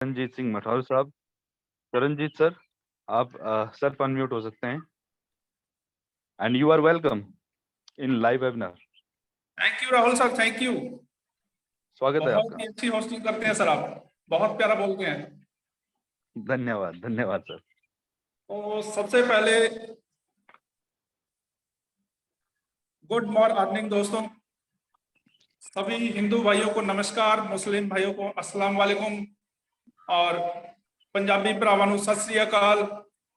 चरणजीत सिंह मठौर साहब। चरणजीत सर, आप self unmute हो सकते हैं and you are welcome in live webinar. Thank you Rahul sir, thank you. स्वागत है बहुत आपका। ही अच्छी होस्टिंग करते हैं सर, आप बहुत प्यारा बोलते हैं। धन्यवाद धन्यवाद सर। तो सबसे पहले गुड मॉर्निंग दोस्तों, सभी हिंदू भाइयों को नमस्कार, मुस्लिम भाइयों को अस्सलाम वालेकुम, और पंजाबी भरावां सत श्री अकाल,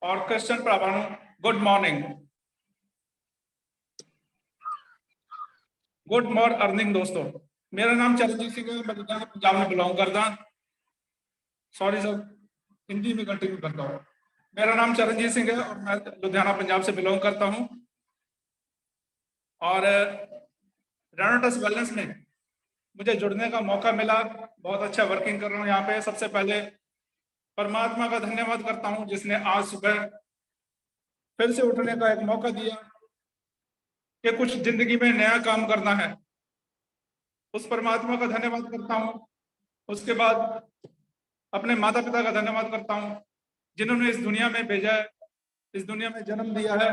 और क्रिश्चियन भरावां गुड मॉर्निंग। गुड मॉर्निंग दोस्तों, मेरा नाम चरणजीत सिंह है, मैं लुधियाना पंजाब में बिलोंग करता। सॉरी सर, हिंदी में कंटिन्यू करता हूँ। मेरा नाम चरणजीत सिंह है और मैं लुधियाना पंजाब से बिलोंग करता हूँ। और रेनोटस वेलनेस में मुझे जुड़ने का मौका मिला, बहुत अच्छा वर्किंग कर रहा हूँ यहाँ पे। सबसे पहले परमात्मा का धन्यवाद करता हूँ जिसने आज सुबह फिर से उठने का एक मौका दिया कि कुछ जिंदगी में नया काम करना है। उस परमात्मा का धन्यवाद करता हूँ। उसके बाद अपने माता पिता का धन्यवाद करता हूँ जिन्होंने इस दुनिया में भेजा है, इस दुनिया में जन्म दिया है।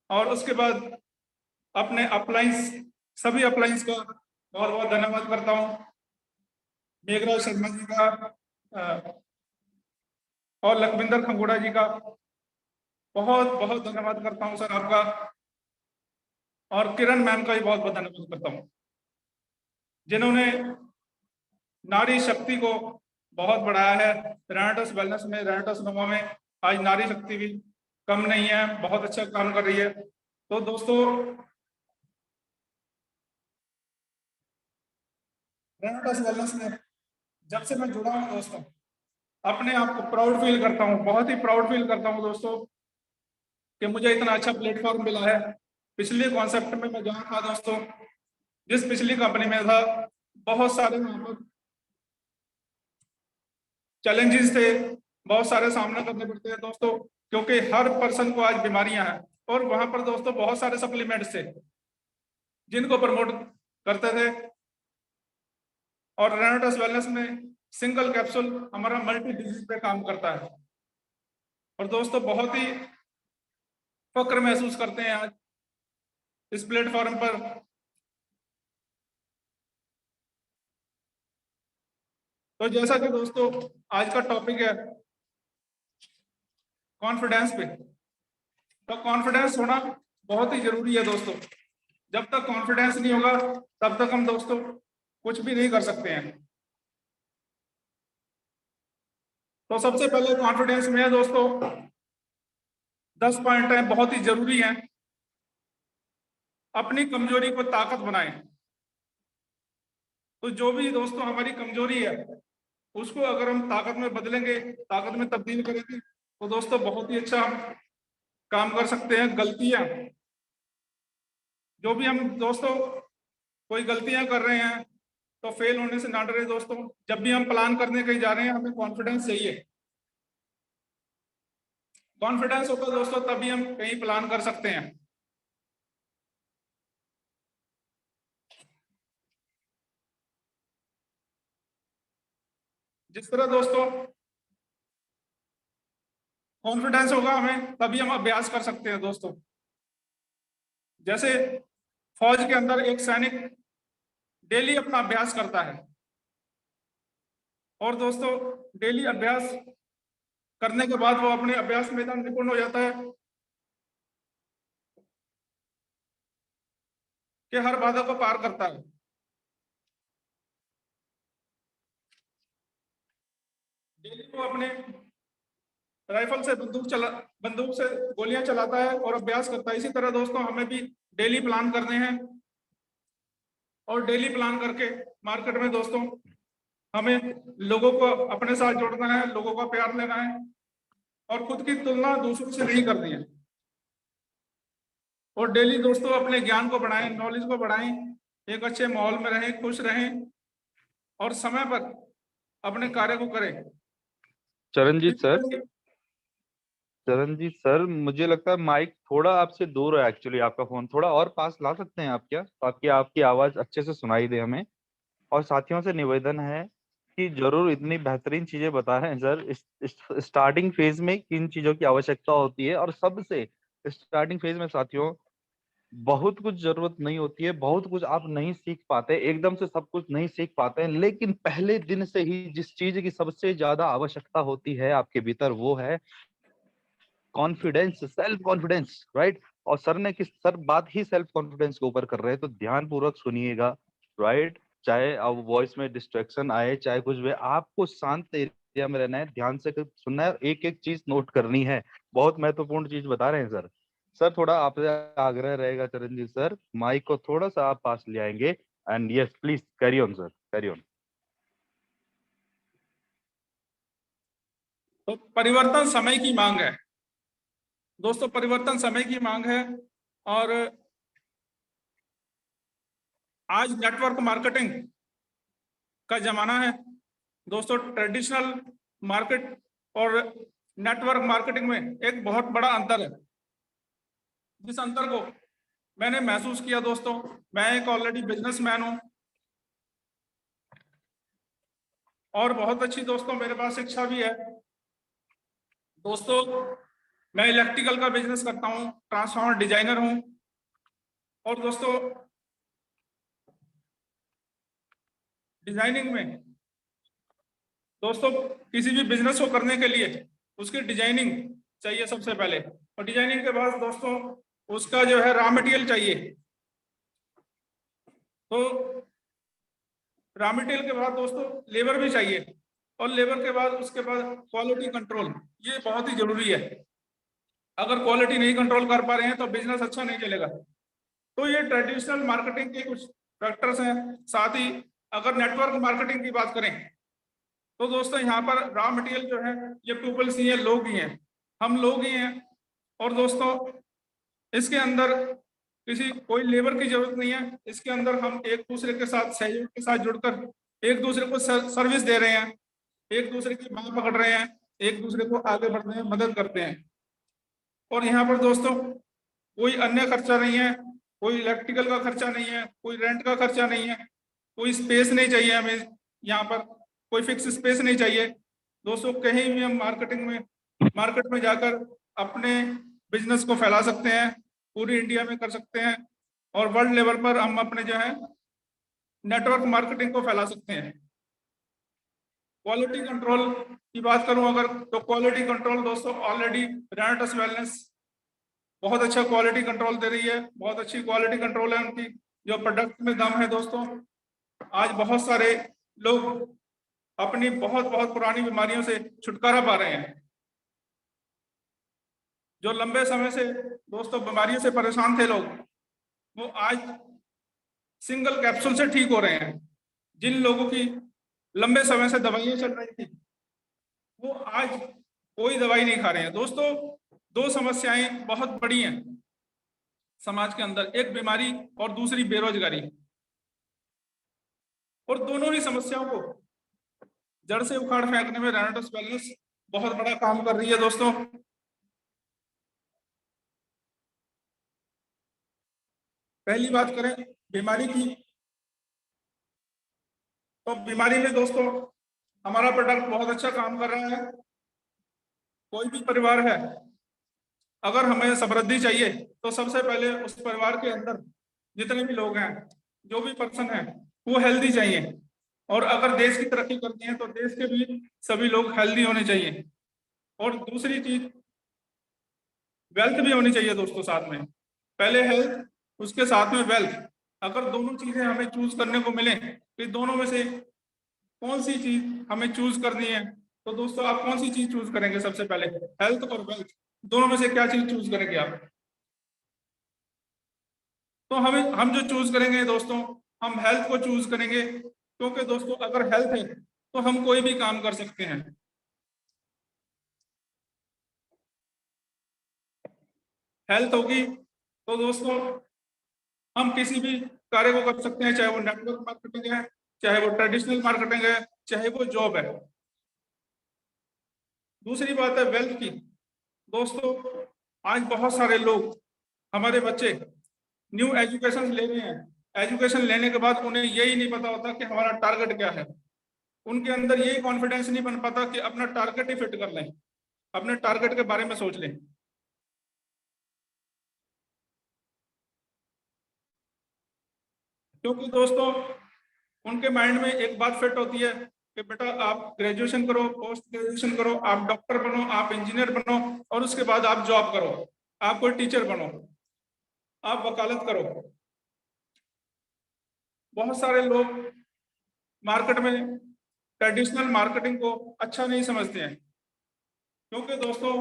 और उसके बाद अपने अपलाइंस, सभी अपलाइंस का बहुत बहुत धन्यवाद करता हूँ। मेघराज शर्मा जी का और लखविंदर खंगोड़ा जी का बहुत बहुत धन्यवाद करता हूँ सर आपका। और किरण मैम का भी बहुत बहुत धन्यवाद करता हूँ जिन्होंने नारी शक्ति को बहुत बढ़ाया है। रेनेटस वेलनेस में, रेनेटस नोवा में आज नारी शक्ति भी कम नहीं है, बहुत अच्छा काम कर रही है। तो दोस्तों, रेनेटस वेलनेस में जब से मैं जुड़ा हूँ दोस्तों, अपने आप को प्राउड फील करता हूँ, बहुत ही प्राउड फील करता हूँ दोस्तों कि मुझे इतना अच्छा प्लेटफॉर्म मिला है। पिछले कॉन्सेप्ट में मैं जहाँ था दोस्तों, जिस पिछली कंपनी में था, बहुत सारे वहाँ पर चैलेंजेस थे, बहुत सारे सामना करने पड़ते हैं दोस्तों, क्योंकि हर पर्सन को आज बीमारियां हैं। और वहां पर दोस्तों बहुत सारे सप्लीमेंट्स थे जिनको प्रमोट करते थे। और रेनेटस वेलनेस में सिंगल कैप्सूल हमारा मल्टी डिजीज पे काम करता है। और दोस्तों बहुत ही फक्र महसूस करते हैं आज इस प्लेटफॉर्म पर। तो जैसा कि दोस्तों आज का टॉपिक है कॉन्फिडेंस पे, तो कॉन्फिडेंस होना बहुत ही जरूरी है दोस्तों। जब तक कॉन्फिडेंस नहीं होगा तब तक हम दोस्तों कुछ भी नहीं कर सकते हैं। तो सबसे पहले कॉन्फिडेंस में है दोस्तों 10 पॉइंट है, बहुत ही जरूरी है। अपनी कमजोरी को ताकत बनाएं। तो जो भी दोस्तों हमारी कमजोरी है उसको अगर हम ताकत में बदलेंगे, ताकत में तब्दील करेंगे, तो दोस्तों बहुत ही अच्छा हम काम कर सकते हैं। गलतियां, जो भी हम दोस्तों कोई गलतियां कर रहे हैं तो फेल होने से ना डरे दोस्तों। जब भी हम प्लान करने कहीं जा रहे हैं, हमें कॉन्फिडेंस चाहिए। कॉन्फिडेंस होगा दोस्तों तभी हम कहीं प्लान कर सकते हैं। जिस तरह दोस्तों कॉन्फिडेंस होगा हमें तभी हम अभ्यास कर सकते हैं दोस्तों। जैसे फौज के अंदर एक सैनिक डेली अपना अभ्यास करता है, और दोस्तों डेली अभ्यास करने के बाद वो अपने अभ्यास में इतना निपुण हो जाता है कि हर बाधा को पार करता है। डेली वो अपने राइफल से बंदूक से गोलियां चलाता है और अभ्यास करता है। इसी तरह दोस्तों हमें भी डेली प्लान करने हैं, और डेली प्लान करके मार्केट में दोस्तों हमें लोगों को अपने साथ जोड़ना है, लोगों का प्यार लेना है, और खुद की तुलना दूसरों से नहीं करनी है। और डेली दोस्तों अपने ज्ञान को बढ़ाएं, नॉलेज को बढ़ाएं, एक अच्छे माहौल में रहें, खुश रहें, और समय पर अपने कार्य को करें। चरणजीत सर, चरणजीत सर, मुझे लगता है माइक थोड़ा आपसे दूर है। एक्चुअली आपका फोन थोड़ा और पास ला सकते हैं आप क्या, ताकि आपकी आवाज अच्छे से सुनाई दे हमें। और साथियों से निवेदन है कि जरूर इतनी बेहतरीन चीजें बता रहे हैं सर। इस स्टार्टिंग फेज में किन चीजों की आवश्यकता होती है, और सबसे स्टार्टिंग फेज में साथियों बहुत कुछ जरूरत नहीं होती है, बहुत कुछ आप नहीं सीख पाते, एकदम से सब कुछ नहीं सीख पाते हैं, लेकिन पहले दिन से ही जिस चीज की सबसे ज्यादा आवश्यकता होती है आपके भीतर, वो है कॉन्फिडेंस, सेल्फ कॉन्फिडेंस, राइट। और सर ने किस सर बात ही सेल्फ कॉन्फिडेंस के ऊपर कर रहे हैं, तो ध्यान पूर्वक सुनिएगा, राइट। चाहे अब वॉइस में डिस्ट्रैक्शन आए, चाहे कुछ भी, आपको शांत एरिया में रहना है, ध्यान से सुनना है, एक एक चीज नोट करनी है। बहुत महत्वपूर्ण चीज बता रहे हैं सर। सर थोड़ा आपसे आग्रह रहेगा चरणजीत सर, माइक को थोड़ा सा आप पास ले आएंगे। And yes please carry on sir, carry on. तो परिवर्तन समय की मांग है दोस्तों, परिवर्तन समय की मांग है। और आज नेटवर्क मार्केटिंग का जमाना है दोस्तों। ट्रेडिशनल मार्केट और नेटवर्क मार्केटिंग में एक बहुत बड़ा अंतर है, जिस अंतर को मैंने महसूस किया दोस्तों। मैं एक ऑलरेडी बिजनेसमैन हूं, और बहुत अच्छी दोस्तों मेरे पास शिक्षा भी है दोस्तों। मैं इलेक्ट्रिकल का बिजनेस करता हूं, ट्रांसफार्मर डिजाइनर हूं। और दोस्तों डिजाइनिंग में दोस्तों किसी भी बिजनेस को करने के लिए उसकी डिजाइनिंग चाहिए सबसे पहले, और डिजाइनिंग के बाद दोस्तों उसका जो है रॉ मटेरियल चाहिए। तो रॉ मटेरियल के बाद दोस्तों लेबर भी चाहिए, और लेबर के बाद उसके बाद क्वालिटी कंट्रोल, ये बहुत ही जरूरी है। अगर क्वालिटी नहीं कंट्रोल कर पा रहे हैं तो बिजनेस अच्छा नहीं चलेगा। तो ये ट्रेडिशनल मार्केटिंग के कुछ फैक्टर्स हैं। साथ ही अगर नेटवर्क मार्केटिंग की बात करें तो दोस्तों यहाँ पर रॉ मटेरियल जो है ये पीपल्स ही है, लोग ही हैं, हम लोग ही हैं। और दोस्तों इसके अंदर किसी कोई लेबर की जरूरत नहीं है, इसके अंदर हम एक दूसरे के साथ सहयोग के साथ जुड़कर एक दूसरे को सर्विस दे रहे हैं, एक दूसरे की बांह पकड़ रहे हैं, एक दूसरे को आगे बढ़ने में मदद करते हैं। और यहाँ पर दोस्तों कोई अन्य खर्चा नहीं है, कोई इलेक्ट्रिकल का खर्चा नहीं है, कोई रेंट का खर्चा नहीं है, कोई स्पेस नहीं चाहिए हमें, यहाँ पर कोई फिक्स स्पेस नहीं चाहिए दोस्तों। कहीं भी हम मार्केट में जाकर अपने बिजनेस को फैला सकते हैं, पूरी इंडिया में कर सकते हैं, और वर्ल्ड लेवल पर हम अपने जो है नेटवर्क मार्केटिंग को फैला सकते हैं। क्वालिटी कंट्रोल की बात करूं अगर, तो क्वालिटी कंट्रोल दोस्तों ऑलरेडी रेनाटस वेलनेस बहुत अच्छा क्वालिटी कंट्रोल दे रही है, बहुत अच्छी क्वालिटी कंट्रोल है उनकी, जो प्रोडक्ट में दम है दोस्तों। आज बहुत सारे लोग अपनी बहुत बहुत पुरानी बीमारियों से छुटकारा पा रहे हैं। जो लंबे समय से दोस्तों बीमारियों से परेशान थे लोग, वो आज सिंगल कैप्सूल से ठीक हो रहे हैं। जिन लोगों की लंबे समय से दवाइयां चल रही थी, वो आज कोई दवाई नहीं खा रहे हैं दोस्तों। दो समस्याएं बहुत बड़ी हैं समाज के अंदर, एक बीमारी और दूसरी बेरोजगारी। और दोनों ही समस्याओं को जड़ से उखाड़ फेंकने में रेनाटस वेलनेस बहुत बड़ा काम कर रही है दोस्तों। पहली बात करें बीमारी की, तो बीमारी में दोस्तों हमारा प्रोडक्ट बहुत अच्छा काम कर रहा है। कोई भी परिवार है, अगर हमें समृद्धि चाहिए तो सबसे पहले उस परिवार के अंदर जितने भी लोग हैं, जो भी पर्सन है, वो हेल्दी चाहिए। और अगर देश की तरक्की करनी है तो देश के भी सभी लोग हेल्दी होने चाहिए। और दूसरी चीज वेल्थ भी होनी चाहिए दोस्तों साथ में। पहले हेल्थ, उसके साथ में वेल्थ। अगर दोनों चीजें हमें चूज करने को मिले कि दोनों में से कौन सी चीज हमें चूज करनी है, तो दोस्तों आप कौन सी चीज चूज करेंगे? सबसे पहले हेल्थ और वेल्थ, दोनों में से क्या चीज चूज करेंगे आप? तो हम जो चूज करेंगे दोस्तों, हम हेल्थ को चूज करेंगे, क्योंकि दोस्तों अगर हेल्थ है तो हम कोई भी काम कर सकते हैं। हेल्थ होगी तो दोस्तों हम किसी भी कार्य को कर सकते हैं, चाहे वो नेटवर्क मार्केटिंग है, चाहे वो ट्रेडिशनल मार्केटिंग है, चाहे वो जॉब है। दूसरी बात है वेल्थ की दोस्तों। आज बहुत सारे लोग, हमारे बच्चे न्यू एजुकेशन ले रहे हैं, एजुकेशन लेने के बाद उन्हें यही नहीं पता होता कि हमारा टारगेट क्या है। उनके अंदर यही कॉन्फिडेंस नहीं बन पाता कि अपना टारगेट ही फिट कर लें, अपने टारगेट के बारे में सोच लें। क्योंकि दोस्तों उनके माइंड में एक बात फिट होती है कि बेटा आप ग्रेजुएशन करो, पोस्ट ग्रेजुएशन करो, आप डॉक्टर बनो, आप इंजीनियर बनो, और उसके बाद आप जॉब करो, आप कोई टीचर बनो, आप वकालत करो। बहुत सारे लोग मार्केट में ट्रेडिशनल मार्केटिंग को अच्छा नहीं समझते हैं, क्योंकि दोस्तों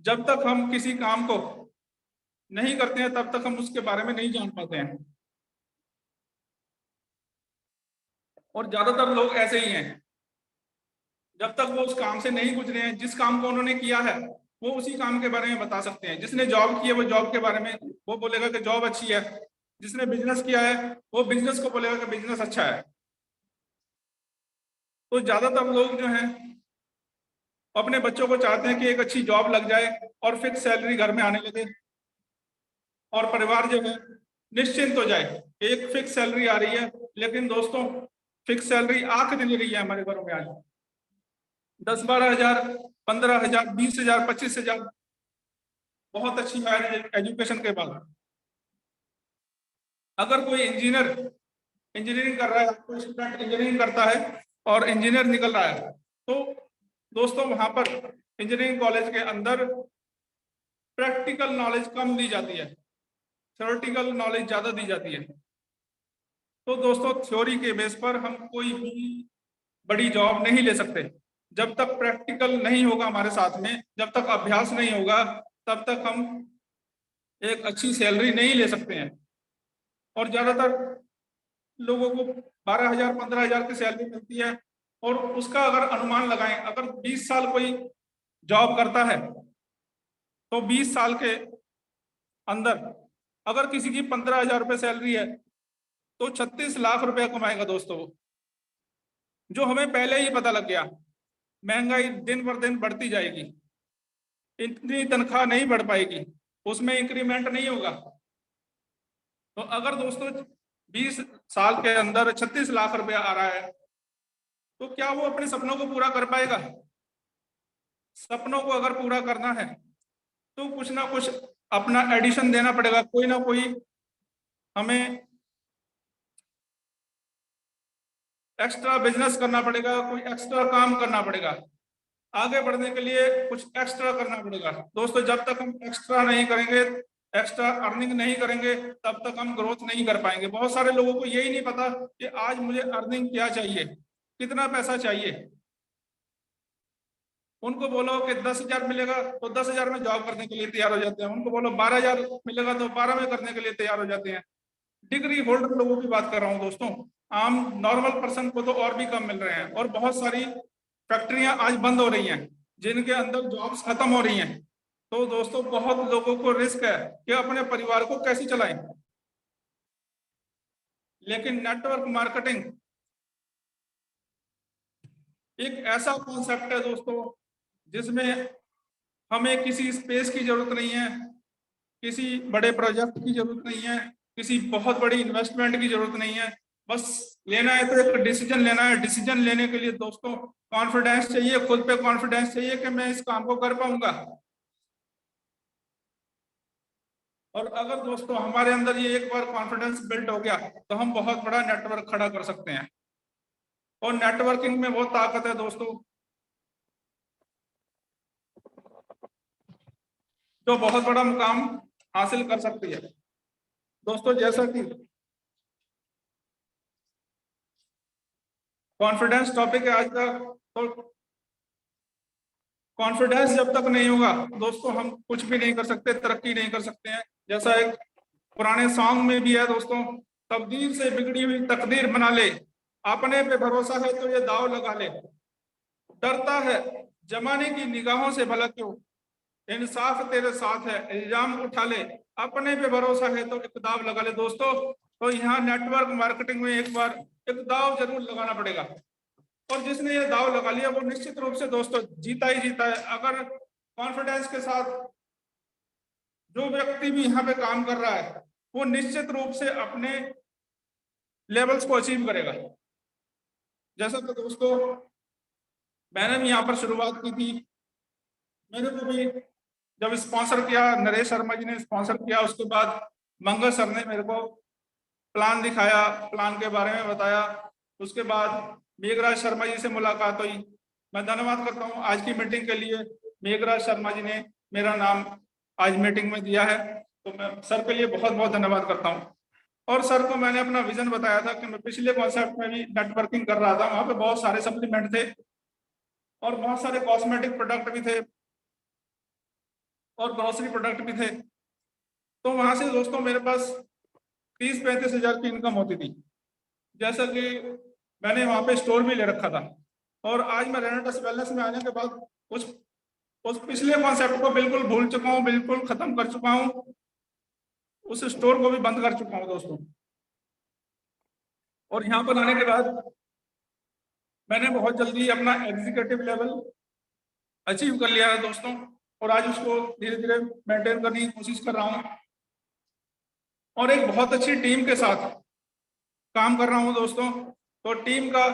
जब तक हम किसी काम को नहीं करते हैं तब तक हम उसके बारे में नहीं जान पाते हैं। और ज्यादातर लोग ऐसे ही हैं, जब तक वो उस काम से नहीं गुजरे हैं, जिस काम को उन्होंने किया है वो उसी काम के बारे में बता सकते हैं। जिसने जॉब की है वो जॉब के बारे में वो बोलेगा कि जॉब अच्छी है, जिसने बिजनेस किया है वो बिजनेस को बोलेगा कि बिजनेस अच्छा है। तो ज्यादातर लोग जो हैं अपने बच्चों को चाहते हैं कि एक अच्छी जॉब लग जाए और फिक्स सैलरी घर में आने लगे, और परिवार जो है निश्चिंत हो जाए, एक फिक्स सैलरी आ रही है। लेकिन दोस्तों फिक्स सैलरी आंख नहीं रही है हमारे घरों में आज। 10-12 हजार, 15 हजार, 20 हजार, 25 हजार, बहुत अच्छी हायर एजुकेशन के बाद। अगर कोई इंजीनियरिंग कर रहा है, कोई स्टूडेंट इंजीनियरिंग करता है और इंजीनियर निकल रहा है, तो दोस्तों वहां पर इंजीनियरिंग कॉलेज के अंदर प्रैक्टिकल नॉलेज कम दी जाती है, थ्योरेटिकल नॉलेज ज्यादा दी जाती है। तो दोस्तों थ्योरी के बेस पर हम कोई भी बड़ी जॉब नहीं ले सकते। जब तक प्रैक्टिकल नहीं होगा हमारे साथ में, जब तक अभ्यास नहीं होगा, तब तक हम एक अच्छी सैलरी नहीं ले सकते हैं। और ज्यादातर लोगों को 12 हजार, 15 हजार की सैलरी मिलती है, और उसका अगर अनुमान लगाएं, अगर 20 साल कोई जॉब करता है तो 20 साल के अंदर अगर किसी की 15 हजार रुपये सैलरी है तो 36 लाख रुपया कमाएगा दोस्तों, जो हमें पहले ही पता लग गया। महंगाई दिन पर दिन बढ़ती जाएगी, इतनी तनख्वाह नहीं बढ़ पाएगी, उसमें इंक्रीमेंट नहीं होगा। तो अगर दोस्तों 20 साल के अंदर 36 लाख रुपया आ रहा है, तो क्या वो अपने सपनों को पूरा कर पाएगा? सपनों को अगर पूरा करना है तो कुछ ना कुछ अपना एडिशन देना पड़ेगा, कोई ना कोई हमें एक्स्ट्रा बिजनेस करना पड़ेगा, कोई एक्स्ट्रा काम करना पड़ेगा, आगे बढ़ने के लिए कुछ एक्स्ट्रा करना पड़ेगा। दोस्तों जब तक हम एक्स्ट्रा नहीं करेंगे, एक्स्ट्रा अर्निंग नहीं करेंगे, तब तक हम ग्रोथ नहीं कर पाएंगे। बहुत सारे लोगों को यही नहीं पता कि आज मुझे अर्निंग क्या चाहिए, कितना पैसा चाहिए। उनको बोलो कि 10 हजार मिलेगा तो 10 हजार में जॉब करने के लिए तैयार हो जाते हैं, उनको बोलो 12 हजार मिलेगा तो 12 में करने के लिए तैयार हो जाते हैं। डिग्री होल्डर लोगों की बात कर रहा हूँ दोस्तों, आम नॉर्मल पर्सन को तो और भी कम मिल रहे हैं। और बहुत सारी फैक्ट्रियां आज बंद हो रही हैं जिनके अंदर जॉब्स खत्म हो रही हैं। तो दोस्तों बहुत लोगों को रिस्क है कि अपने परिवार को कैसे चलाएं। लेकिन नेटवर्क मार्केटिंग एक ऐसा कॉन्सेप्ट है दोस्तों जिसमें हमें किसी स्पेस की जरूरत नहीं है, किसी बड़े प्रोजेक्ट की जरूरत नहीं है, किसी बहुत बड़ी इन्वेस्टमेंट की जरूरत नहीं है। बस लेना है तो एक डिसीजन लेना है। डिसीजन लेने के लिए दोस्तों कॉन्फिडेंस चाहिए, खुद पे कॉन्फिडेंस चाहिए कि मैं इस काम को कर पाऊंगा। और अगर दोस्तों हमारे अंदर ये एक बार कॉन्फिडेंस बिल्ड हो गया तो हम बहुत बड़ा नेटवर्क खड़ा कर सकते हैं। और नेटवर्किंग में वो ताकत है दोस्तों जो बहुत बड़ा मुकाम हासिल कर सकती है। दोस्तों जैसा कि कॉन्फिडेंस टॉपिक है आज का, तो कॉन्फिडेंस जब तक नहीं होगा दोस्तों हम कुछ भी नहीं कर सकते, तरक्की नहीं कर सकते हैं। जैसा एक पुराने सॉन्ग में भी है दोस्तों, तकदीर से बिगड़ी हुई तकदीर बना ले, अपने पे भरोसा है तो ये दाव लगा ले, डरता है जमाने की निगाहों से भला क्यों, इंसाफ तेरे साथ है इल्जाम उठा ले, अपने पे भरोसा है तो एक दाव लगा ले। दोस्तों तो यहाँ नेटवर्क मार्केटिंग में एक बार एक दाव जरूर लगाना पड़ेगा, और जिसने ये दाव लगा लिया वो निश्चित रूप से दोस्तों जीता ही जीता है। अगर कॉन्फिडेंस के साथ जो व्यक्ति भी यहाँ पे काम कर रहा है वो निश्चित रूप से अपने लेवल्स को अचीव करेगा। जैसा कि दोस्तों मैंने भी यहाँ पर शुरुआत की थी, मेरे को भी जब स्पॉन्सर किया, नरेश शर्मा जी ने स्पॉन्सर किया, उसके बाद मंगल सर ने मेरे को प्लान दिखाया, प्लान के बारे में बताया। उसके बाद मेघराज शर्मा जी से मुलाकात हुई। मैं धन्यवाद करता हूँ आज की मीटिंग के लिए, मेघराज शर्मा जी ने मेरा नाम आज मीटिंग में दिया है, तो मैं सर के लिए बहुत बहुत धन्यवाद करता हूँ। और सर को मैंने अपना विजन बताया था कि मैं पिछले कॉन्सेप्ट में भी नेटवर्किंग कर रहा था, वहां पे बहुत सारे सप्लीमेंट थे और बहुत सारे कॉस्मेटिक प्रोडक्ट भी थे और ग्रोसरी प्रोडक्ट भी थे। तो वहां से दोस्तों मेरे पास 30-35 हजार की इनकम होती थी, जैसा कि मैंने वहां पे स्टोर भी ले रखा था। और आज मैं रेनेटस वेलनेस में आने के बाद उस पिछले कॉन्सेप्ट को बिल्कुल भूल चुका हूँ, बिल्कुल खत्म कर चुका हूँ, उस स्टोर को भी बंद कर चुका हूँ दोस्तों। और यहाँ पर आने के बाद मैंने बहुत जल्दी अपना एग्जीक्यूटिव लेवल अचीव कर लिया है दोस्तों, और आज उसको धीरे धीरे मेंटेन करने की कोशिश कर रहा हूँ और एक बहुत अच्छी टीम के साथ काम कर रहा हूँ दोस्तों। तो टीम का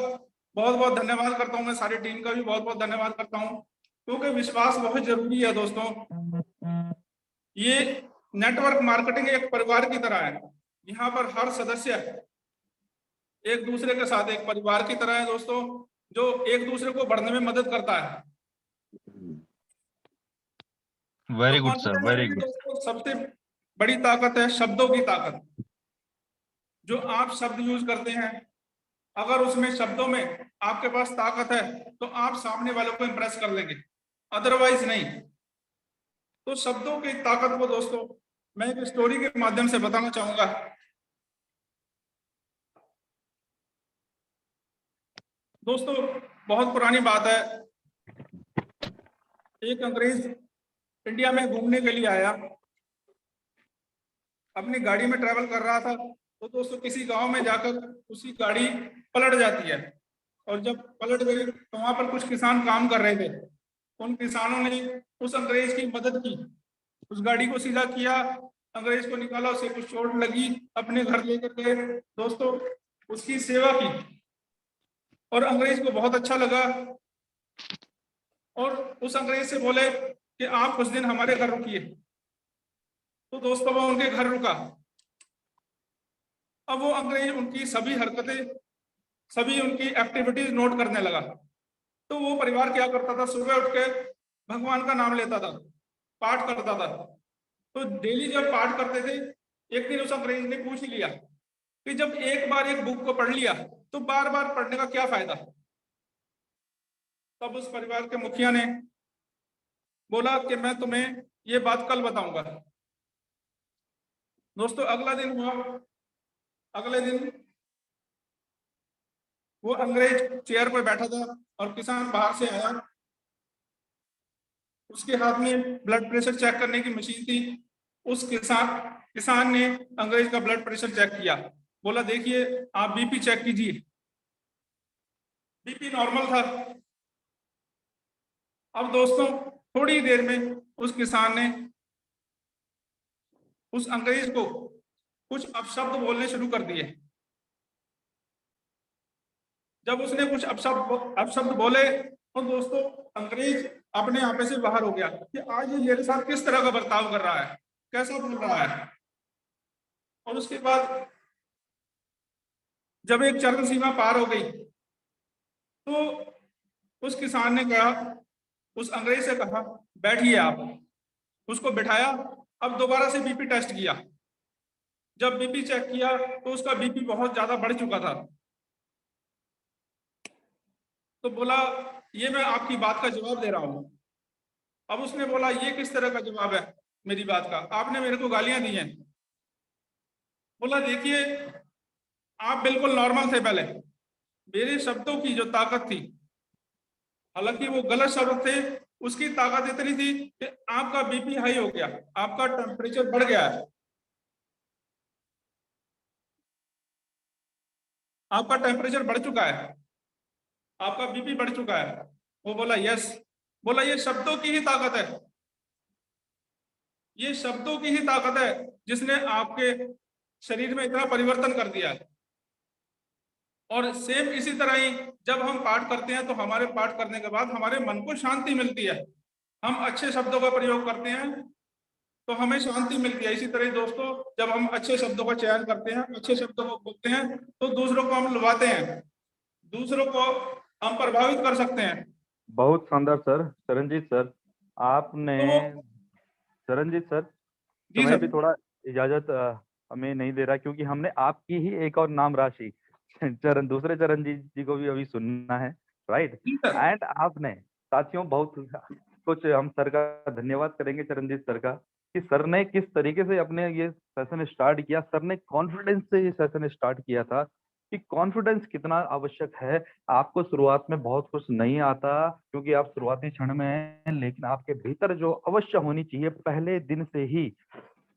बहुत बहुत धन्यवाद करता हूँ, मैं सारी टीम का भी बहुत बहुत धन्यवाद करता हूँ, क्योंकि विश्वास बहुत जरूरी है दोस्तों। ये नेटवर्क मार्केटिंग एक परिवार की तरह है, यहाँ पर हर सदस्य एक दूसरे के साथ एक परिवार की तरह है दोस्तों, जो एक दूसरे को बढ़ने में मदद करता है। वेरी तो गुड सर, वेरी गुड। दोस्तों सबसे बड़ी ताकत है शब्दों की ताकत। जो आप शब्द यूज करते हैं, अगर उसमें शब्दों में आपके पास ताकत है तो आप सामने वालों को इंप्रेस कर लेंगे, अदरवाइज नहीं। तो शब्दों की ताकत को दोस्तों मैं एक स्टोरी के माध्यम से बताना चाहूंगा। दोस्तों बहुत पुरानी बात है, एक अंग्रेज इंडिया में घूमने के लिए आया, अपनी गाड़ी में ट्रैवल कर रहा था, तो दोस्तों किसी गांव में जाकर उसकी गाड़ी पलट जाती है। और जब पलट गई तो वहां पर कुछ किसान काम कर रहे थे, उन किसानों ने उस अंग्रेज की मदद की, उस गाड़ी को सीधा किया, अंग्रेज को निकाला, उसे कुछ चोट लगी, अपने घर लेकर गए दोस्तों, उसकी सेवा की और अंग्रेज को बहुत अच्छा लगा। और उस अंग्रेज से बोले कि आप कुछ दिन हमारे घर रुकिए। तो दोस्तों वो उनके घर रुका। अब वो अंग्रेज उनकी सभी हरकतें, सभी उनकी एक्टिविटीज नोट करने लगा। तो वो परिवार क्या करता था, सुबह उठ के भगवान का नाम लेता था, पाठ करता था। तो डेली जब पाठ करते थे, एक दिन उस अंग्रेज ने पूछ लिया कि जब एक बार एक बुक को पढ़ लिया तो बार बार पढ़ने का क्या फायदा। तब उस परिवार के मुखिया ने बोला कि मैं तुम्हें ये बात कल बताऊंगा। दोस्तों अगला दिन हुआ, अगले दिन वो अंग्रेज चेयर पर बैठा था और किसान बाहर से आया, उसके हाथ में ब्लड प्रेशर चेक करने की मशीन थी। उस किसान ने अंग्रेज का ब्लड प्रेशर चेक किया, बोला देखिए आप बीपी चेक कीजिए। बीपी नॉर्मल था। अब दोस्तों थोड़ी देर में उस किसान ने उस अंग्रेज को कुछ अपशब्द बोलने शुरू कर दिए। जब उसने कुछ अपशब्द बोले तो दोस्तों अंग्रेज अपने आपे से बाहर हो गया कि आज ये मेरे साथ किस तरह का बर्ताव कर रहा है, कैसा बोल रहा है। और उसके बाद जब एक चरम सीमा पार हो गई तो उस किसान ने कहा, उस अंग्रेज से कहा बैठिए आप। उसको बिठाया। अब दोबारा से बीपी टेस्ट किया। जब बीपी चेक किया तो उसका बीपी बहुत ज्यादा बढ़ चुका था। तो बोला ये मैं आपकी बात का जवाब दे रहा हूं। अब उसने बोला ये किस तरह का जवाब है मेरी बात का, आपने मेरे को गालियां दी हैं। बोला देखिए आप बिल्कुल नॉर्मल थे पहले, मेरे शब्दों की जो ताकत थी, हालांकि वो गलत शब्द थे, उसकी ताकत इतनी थी कि आपका बीपी हाई हो गया, आपका टेम्परेचर बढ़ गया है, आपका टेम्परेचर बढ़ चुका है, आपका बीपी बढ़ चुका है। वो बोला यस। बोला ये शब्दों की ही ताकत है, ये शब्दों की ही ताकत है जिसने आपके शरीर में इतना परिवर्तन कर दिया है। और सेम इसी तरह ही जब हम पाठ करते हैं तो हमारे पाठ करने के बाद हमारे मन को शांति मिलती है। हम अच्छे शब्दों का प्रयोग करते हैं तो हमें शांति मिलती है। इसी तरह दोस्तों, जब हम अच्छे शब्दों का चयन करते हैं, अच्छे शब्दों को बोलते हैं, तो दूसरों को हम लुभाते हैं, दूसरों को हम प्रभावित कर सकते हैं। बहुत शानदार सर। चरणजीत सर, आपने तो चरणजीत सर, जी समय सर। भी थोड़ा इजाजत हमें नहीं दे रहा, क्योंकि हमने आपकी ही एक और नाम राशि दूसरे चरणजीत जी को भी अभी सुनना है, राइट। Ji sir. एंड आपने साथियों बहुत कुछ, हम सर का धन्यवाद करेंगे चरणजीत सर का, कि सर ने किस तरीके से अपने ये सेशन स्टार्ट किया। सर ने कॉन्फिडेंस से ये सेशन स्टार्ट किया था, कि कॉन्फिडेंस कितना आवश्यक है। आपको शुरुआत में बहुत कुछ नहीं आता, क्योंकि आप शुरुआती क्षण में हैं, लेकिन आपके भीतर जो अवश्य होनी चाहिए पहले दिन से ही,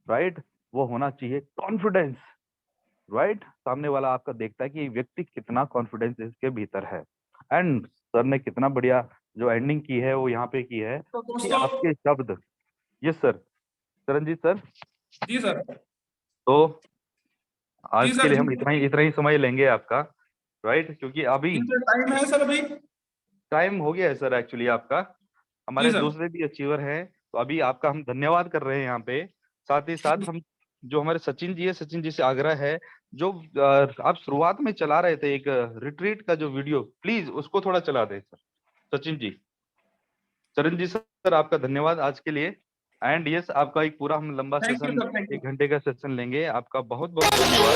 राइट, वो होना चाहिए कॉन्फिडेंस, राइट। सामने वाला आपका देखता है कि व्यक्ति कितना कॉन्फिडेंस इसके भीतर है। एंड सर ने कितना बढ़िया जो एंडिंग की है वो यहाँ पे की है, तो कि दोस्तों, आपके शब्द। Yes sir, Charanjit sir. जी सर। तो जी आज के सर। लिए हम इतना ही समय लेंगे आपका, राइट, क्योंकि अभी जी सर, टाइम है सर अभी? टाइम हो गया है सर एक्चुअली आपका। जी हमारे सर। दूसरे भी अचीवर हैं, तो अभी आपका हम धन्यवाद कर रहे हैं यहाँ पे। साथ ही साथ हम जो हमारे सचिन जी है, सचिन जी से आग्रह है, जो आप शुरुआत में चला रहे थे एक रिट्रीट का जो वीडियो, प्लीज उसको थोड़ा चला दें सर, सचिन जी। चरण जी सर, आपका धन्यवाद आज के लिए। एंड यस, आपका एक पूरा हम लंबा thank you session, sir, thank you. 1 घंटे का सेशन लेंगे। आपका बहुत बहुत धन्यवाद।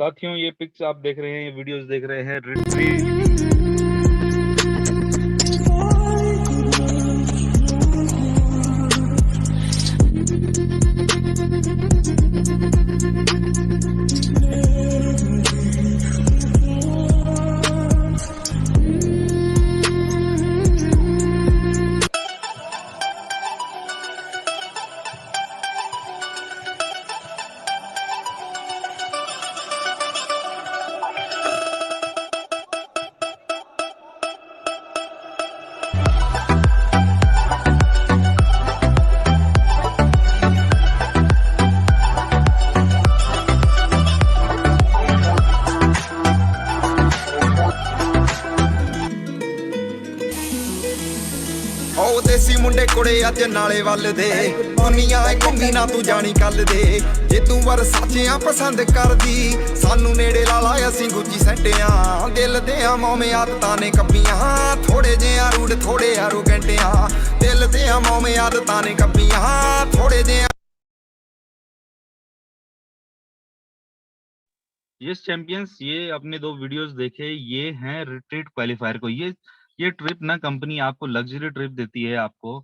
साथियों, ये पिक्स आप देख रहे हैं, ये वीडियोस देख रहे हैं रिट्रीट। ਉਹ ਦੇਸੀ ਮੁੰਡੇ ਕੁੜੇ ਅੱਜ ਨਾਲੇ ਵੱਲ ਦੇ ਦੁਨੀਆ ਏ ਘੁੰਮੀ ਨਾ ਤੂੰ ਜਾਣੀ ਕੱਲ ਦੇ ਜੇ ਤੂੰ ਵਰਸਾਚਿਆਂ ਪਸੰਦ ਕਰਦੀ ਸਾਨੂੰ ਨੇੜੇ ਲਾ ਲਾ ਅਸੀਂ ਗੁੱਚੀ ਸੈਂਟਿਆਂ ਦਿਲ ਦੇ ਆ ਮੌਮੇ ਆਦਤਾਂ ਨੇ ਕੱਪੀਆਂ ਥੋੜੇ ਜਿਹਾ ਰੂੜ ਥੋੜੇ ਐਰੋਗੈਂਟਿਆਂ ਦਿਲ ਦੇ ਆ ਮੌਮੇ ਆਦਤਾਂ ਨੇ ਕੱਪੀਆਂ ਥੋੜੇ ਜਿਹਾ यस चैंपियंस, ये अपने 2 वीडियोस देखे, ये हैं रिट्रीट क्वालिफायर को। ये ट्रिप ना कंपनी आपको लग्जरी ट्रिप देती है, आपको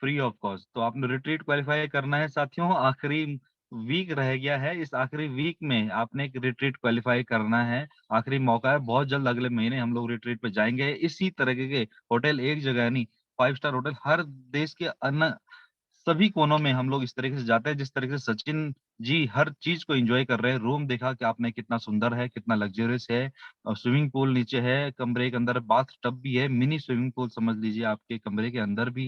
फ्री ऑफ कॉस्ट। तो आपने रिट्रीट क्वालिफाई करना है साथियों। आखिरी वीक रह गया है, इस आखिरी वीक में आपने एक रिट्रीट क्वालिफाई करना है। आखिरी मौका है, बहुत जल्द अगले महीने हम लोग रिट्रीट पे जाएंगे। इसी तरह के होटल, एक जगह नहीं, 5 स्टार होटल हर देश के अन्य सभी कोनों में हम लोग इस तरीके से जाते हैं जिस तरीके से सचिन जी हर चीज को एंजॉय कर रहे हैं। रूम देखा कि आपने कितना सुंदर है, कितना लग्जरियस है, और स्विमिंग पूल नीचे है, कमरे के अंदर बाथ टब भी है, मिनी स्विमिंग पूल समझ लीजिए आपके कमरे के अंदर भी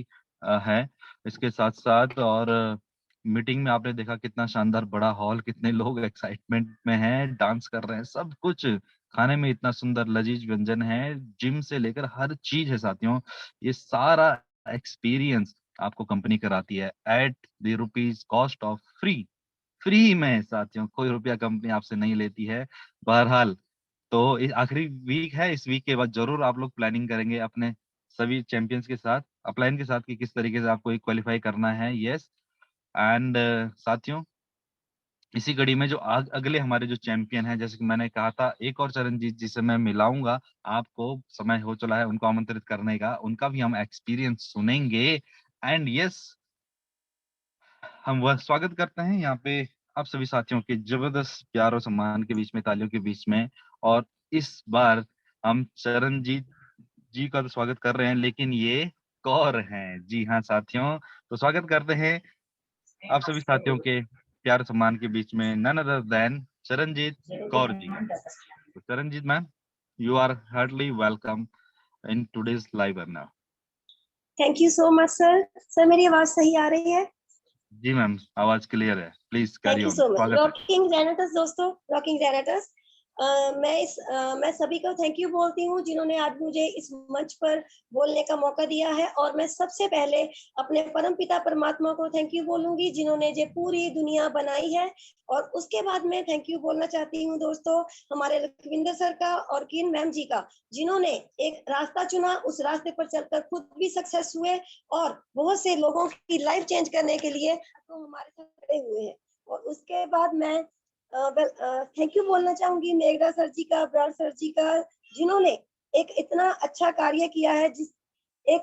है। इसके साथ साथ और मीटिंग में आपने देखा कितना शानदार बड़ा हॉल, कितने लोग एक्साइटमेंट में हैं, डांस कर रहे हैं, सब कुछ। खाने में इतना सुंदर लजीज व्यंजन है, जिम से लेकर हर चीज है साथियों। ये सारा एक्सपीरियंस आपको कंपनी कराती है at the rupees cost of free में है साथियों। कोई रुपया कंपनी आपसे नहीं लेती है। बहरहाल, तो इस आखिरी वीक है, इस वीक के बाद जरूर आप लोग प्लानिंग करेंगे अपने सभी चैंपियंस के साथ, अपलाइन के साथ, कि किस तरीके से आपको क्वालिफाई करना है। यस एंड साथियों, इसी कड़ी में जो अगले हमारे जो चैंपियन हैं, जैसे कि मैंने कहा था, एक और चरणजीत जी से मैं मिलाऊंगा आपको, समय हो चला है उनको आमंत्रित करने का, उनका भी हम एक्सपीरियंस सुनेंगे। एंड यस, हम वह स्वागत करते हैं यहाँ पे आप सभी साथियों के जबरदस्त प्यार और सम्मान के बीच में, तालियों के बीच में। और इस बार हम चरणजीत जी का तो स्वागत कर रहे हैं, लेकिन ये कौर हैं। जी हाँ साथियों, तो स्वागत करते हैं आप सभी साथियों के प्यार सम्मान के बीच में none other than Charanjit Kaur ji का। तो Charanjit ma'am, you are heartly welcome in today's live Arnav. Thank you so much sir. Sir मेरी आवाज सही आ रही है? जी मैम, आवाज क्लियर है, please thank carry you on. So much. स्वागत है। रॉकिंग जेनेटस दोस्तों, रॉकिंग जेनेटस। मैं सभी को थैंक यू बोलती हूँ जिन्होंने आज मुझे इस मंच पर बोलने का मौका दिया है, और मैं सबसे पहले अपने परम पिता परमात्मा को थैंक यू बोलूंगी जिन्होंने ये पूरी दुनिया बनाई है। और उसके बाद मैं थैंक यू बोलना चाहती हूँ दोस्तों हमारे लखविंदर सर का और किन मैम जी का, जिन्होंने एक रास्ता चुना, उस रास्ते पर चलकर खुद भी सक्सेस हुए और बहुत से लोगों की लाइफ चेंज करने के लिए तो हमारे साथ खड़े हुए हैं। और उसके बाद मैं थैंक यू बोलना चाहूंगी मेघरा सर जी का, ब्रार सर जी का, जिन्होंने एक इतना अच्छा कार्य किया है, जिस एक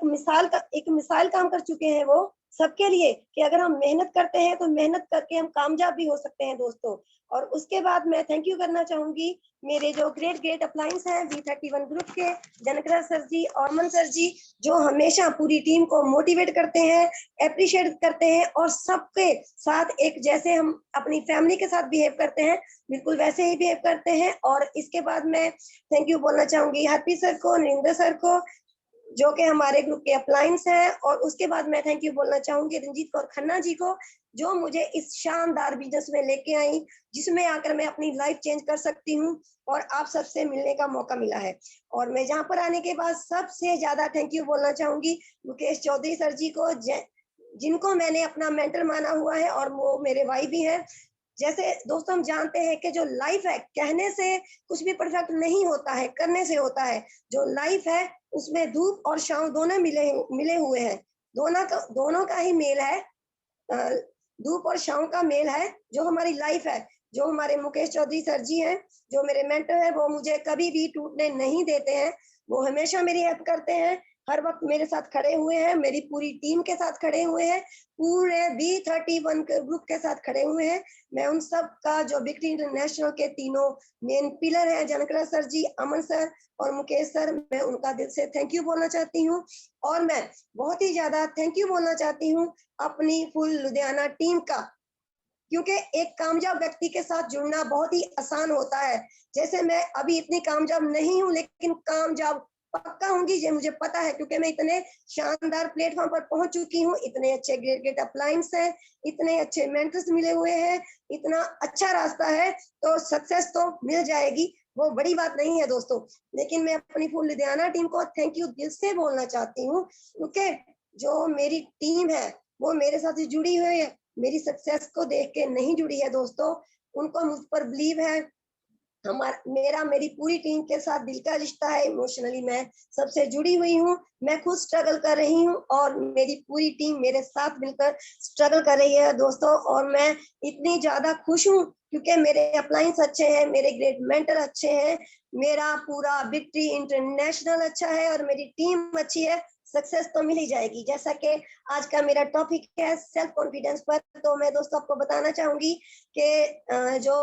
मिसाल काम कर चुके हैं वो सबके लिए, कि अगर हम मेहनत करते हैं तो मेहनत करके हम कामयाब भी हो सकते हैं दोस्तों। और उसके बाद मैं थैंक यू करना चाहूंगी मेरे जो ग्रेट अप्लायंस हैं V31 ग्रुप के जनकराज सर जी और अमन सर जी, जो हमेशा पूरी टीम को मोटिवेट करते हैं, अप्रिशिएट करते हैं, और सबके साथ एक जैसे हम अपनी फैमिली के साथ बिहेव करते हैं बिल्कुल वैसे ही बिहेव करते हैं। और इसके बाद मैं थैंक यू बोलना चाहूंगी हरप्रीत सर को, नरेंद्र सर को, जो कि हमारे ग्रुप के अप्लायंस हैं। और उसके बाद मैं थैंक यू बोलना चाहूंगी रंजीत कौर खन्ना जी को, जो मुझे इस शानदार बिजनेस में लेके आई, जिसमें आकर मैं अपनी लाइफ चेंज कर सकती हूँ और आप सबसे मिलने का मौका मिला है। और मैं यहाँ पर आने के बाद सबसे ज्यादा थैंक यू बोलना चाहूंगी मुकेश चौधरी सर जी को, जिनको मैंने अपना मेंटर माना हुआ है और वो मेरे भाई भी हैं। जैसे दोस्तों हम जानते हैं कि जो लाइफ है, कहने से कुछ भी परफेक्ट नहीं होता है, करने से होता है। जो लाइफ है उसमें धूप और छांव दोनों मिले हुए हैं, दोनों का ही मेल है, धूप और छांव का मेल है जो हमारी लाइफ है। जो हमारे मुकेश चौधरी सर जी हैं, जो मेरे मेंटर हैं, वो मुझे कभी भी टूटने नहीं देते हैं। वो हमेशा मेरी हेल्प करते हैं, हर वक्त मेरे साथ खड़े हुए हैं, मेरी पूरी टीम के साथ खड़े हुए हैं, पूरे V31 ग्रुप के साथ खड़े हुए हैं। मैं उन सब का, जो विक्ट्री इंटरनेशनल के तीनों मेन पिलर हैं, जनकराज सर जी, अमन सर और मुकेश सर, मैं उनका दिल से थैंक यू बोलना चाहती हूँ। और मैं बहुत ही ज्यादा थैंक यू बोलना चाहती हूँ अपनी फुल लुधियाना टीम का, क्योंकि एक कामयाब व्यक्ति के साथ जुड़ना बहुत ही आसान होता है। जैसे मैं अभी इतनी कामयाब नहीं हूँ, लेकिन कामयाब पक्का होंगी ये मुझे पता है, क्योंकि मैं इतने शानदार प्लेटफॉर्म पर पहुंच चुकी हूँ। इतने अच्छे ग्रेट अप्लायंस हैं, इतने अच्छे मेंटर्स मिले हुए हैं, इतना अच्छा रास्ता है, तो सक्सेस तो मिल जाएगी, वो बड़ी बात नहीं है दोस्तों। लेकिन मैं अपनी फुल लुधियाना टीम को थैंक यू दिल से बोलना चाहती हूँ, क्योंकि जो मेरी टीम है वो मेरे साथ ही जुड़ी हुई है, मेरी सक्सेस को देख के नहीं जुड़ी है दोस्तों। उनको मुझ पर बिलीव है, मेरी पूरी टीम के साथ दिल का रिश्ता है। इमोशनली मैं सबसे जुड़ी हुई हूँ, मैं खुद स्ट्रगल कर रही हूँ और मेरी पूरी टीम मेरे साथ मिलकर स्ट्रगल कर रही है दोस्तों। और मैं इतनी ज्यादा खुश हूँ क्योंकि मेरे अप्लायंस अच्छे हैं, मेरे ग्रेट मेंटर अच्छे हैं, मेरा पूरा विक्ट्री इंटरनेशनल अच्छा है और मेरी टीम अच्छी है। सक्सेस तो मिल ही जाएगी। जैसा कि आज का मेरा टॉपिक है सेल्फ कॉन्फिडेंस पर, तो मैं दोस्तों आपको बताना चाहूंगी कि जो